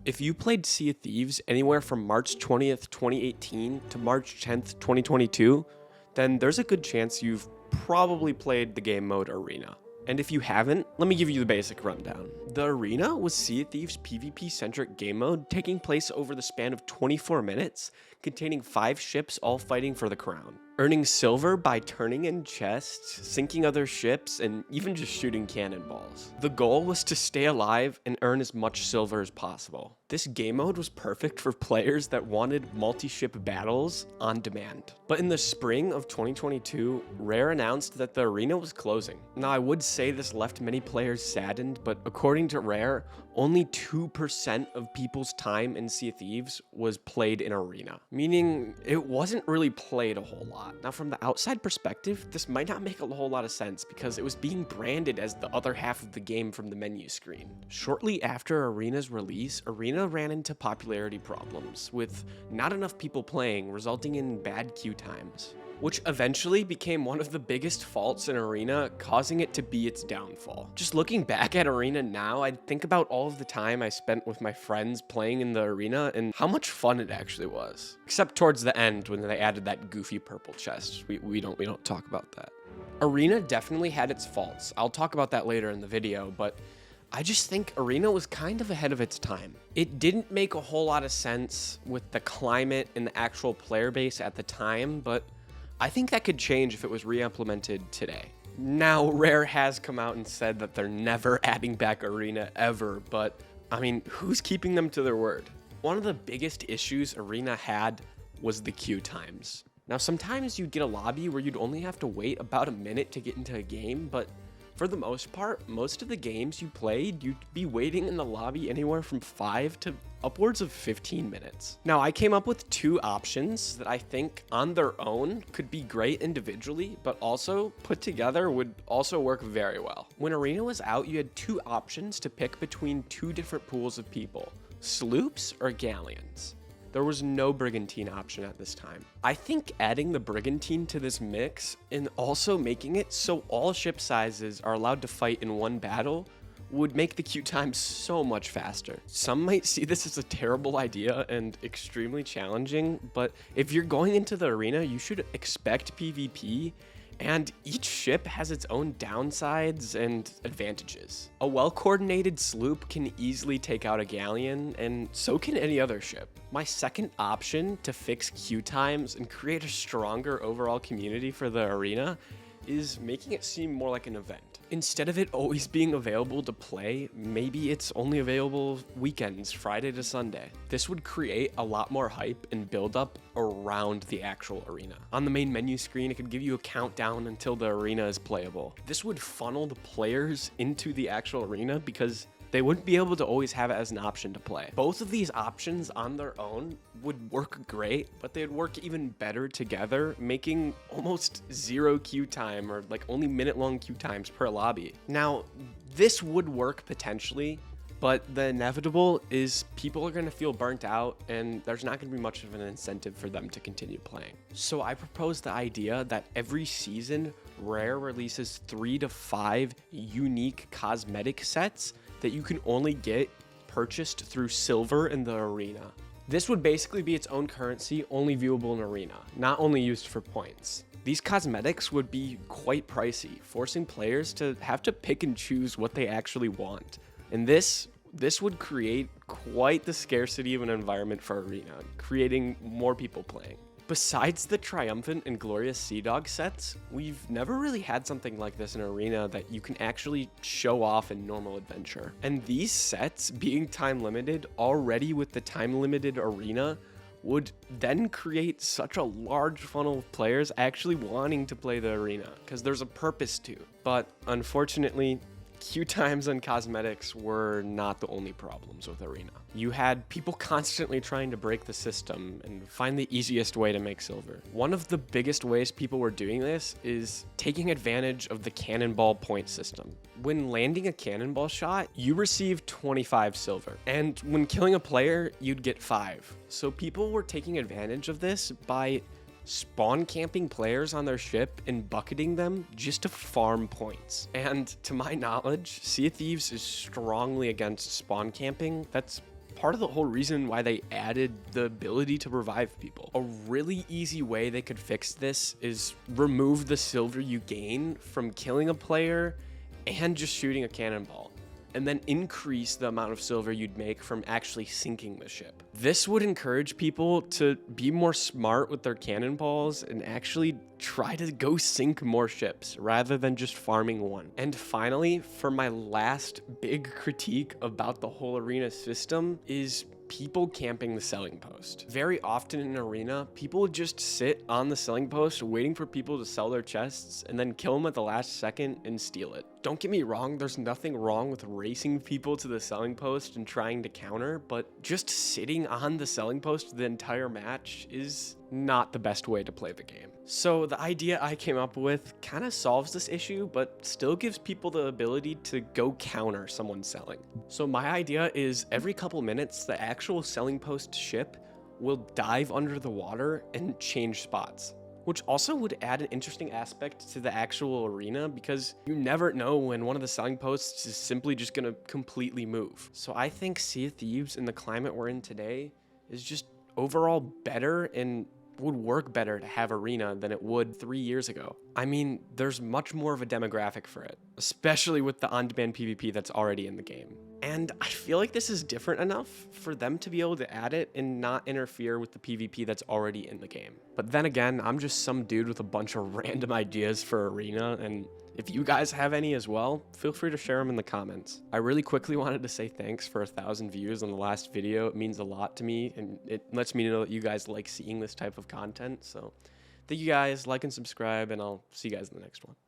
If you played Sea of Thieves anywhere from March 20th, 2018 to March 10th, 2022, then there's a good chance you've probably played the game mode Arena. And if you haven't, let me give you the basic rundown. The Arena was Sea of Thieves' PvP-centric game mode taking place over the span of 24 minutes, containing 5 ships all fighting for the crown. Earning silver by turning in chests, sinking other ships, and even just shooting cannonballs. The goal was to stay alive and earn as much silver as possible. This game mode was perfect for players that wanted multi-ship battles on demand. But in the spring of 2022, Rare announced that the arena was closing. Now, I would say this left many players saddened, but according to Rare, only 2% of people's time in Sea of Thieves was played in arena, meaning it wasn't really played a whole lot. Now, from the outside perspective, this might not make a whole lot of sense because it was being branded as the other half of the game from the menu screen. Shortly after Arena's release, Arena ran into popularity problems, with not enough people playing, resulting in bad queue times, which eventually became one of the biggest faults in Arena, causing it to be its downfall. Just looking back at Arena now, I think about all of the time I spent with my friends playing in the arena and how much fun it actually was. Except towards the end when they added that goofy purple chest. We don't talk about that. Arena definitely had its faults. I'll talk about that later in the video, but I just think Arena was kind of ahead of its time. It didn't make a whole lot of sense with the climate and the actual player base at the time, but I think that could change if it was re-implemented today. Now, Rare has come out and said that they're never adding back Arena ever, but I mean, who's keeping them to their word? One of the biggest issues Arena had was the queue times. Now, sometimes you'd get a lobby where you'd only have to wait about a minute to get into a game, but for the most part, most of the games you played, you'd be waiting in the lobby anywhere from 5 to upwards of 15 minutes. Now, I came up with 2 options that I think on their own could be great individually, but also put together would also work very well. When Arena was out, you had 2 options to pick between 2 different pools of people, sloops or galleons. There was no brigantine option at this time. I think adding the brigantine to this mix and also making it so all ship sizes are allowed to fight in one battle would make the queue time so much faster. Some might see this as a terrible idea and extremely challenging, but if you're going into the arena, you should expect PvP, and each ship has its own downsides and advantages. A well-coordinated sloop can easily take out a galleon, and so can any other ship. My second option to fix queue times and create a stronger overall community for the arena is making it seem more like an event. Instead of it always being available to play, maybe it's only available weekends, Friday to Sunday. This would create a lot more hype and build up around the actual arena. On the main menu screen, it could give you a countdown until the arena is playable. This would funnel the players into the actual arena because they wouldn't be able to always have it as an option to play. Both of these options on their own would work great, but they'd work even better together, making almost 0 queue time or like only minute-long queue times per lobby. Now, this would work potentially, but the inevitable is people are going to feel burnt out and there's not going to be much of an incentive for them to continue playing. So I propose the idea that every season, Rare releases 3 to 5 unique cosmetic sets that you can only get purchased through silver in the arena. This would basically be its own currency, only viewable in arena, not only used for points. These cosmetics would be quite pricey, forcing players to have to pick and choose what they actually want. And this would create quite the scarcity of an environment for arena, creating more people playing. Besides the Triumphant and Glorious Sea Dog sets, we've never really had something like this in Arena that you can actually show off in normal adventure. And these sets, being time limited already with the time limited arena, would then create such a large funnel of players actually wanting to play the arena, because there's a purpose to. But unfortunately, queue times and cosmetics were not the only problems with Arena. You had people constantly trying to break the system and find the easiest way to make silver. One of the biggest ways people were doing this is taking advantage of the cannonball point system. When landing a cannonball shot, you receive 25 silver, and when killing a player, you'd get 5. So people were taking advantage of this by spawn camping players on their ship and bucketing them just to farm points. And to my knowledge, Sea of Thieves is strongly against spawn camping. That's part of the whole reason why they added the ability to revive people. A really easy way they could fix this is remove the silver you gain from killing a player and just shooting a cannonball, and then increase the amount of silver you'd make from actually sinking the ship. This would encourage people to be more smart with their cannonballs and actually try to go sink more ships rather than just farming one. And finally, for my last big critique about the whole arena system is people camping the selling post. Very often in Arena, people would just sit on the selling post waiting for people to sell their chests and then kill them at the last second and steal it. Don't get me wrong, there's nothing wrong with racing people to the selling post and trying to counter, but just sitting on the selling post the entire match is not the best way to play the game. So the idea I came up with kind of solves this issue, but still gives people the ability to go counter someone selling. So my idea is every couple minutes, the actual selling post ship will dive under the water and change spots, which also would add an interesting aspect to the actual arena because you never know when one of the selling posts is simply just gonna completely move. So I think Sea of Thieves in the climate we're in today is just overall better and would work better to have arena than it would 3 years ago. I mean, there's much more of a demographic for it, especially with the on-demand PvP that's already in the game. And I feel like this is different enough for them to be able to add it and not interfere with the PvP that's already in the game. But then again, I'm just some dude with a bunch of random ideas for arena, and if you guys have any as well, feel free to share them in the comments. I really quickly wanted to say thanks for 1,000 views on the last video. It means a lot to me, and it lets me know that you guys like seeing this type of content. So thank you guys, like and subscribe, and I'll see you guys in the next one.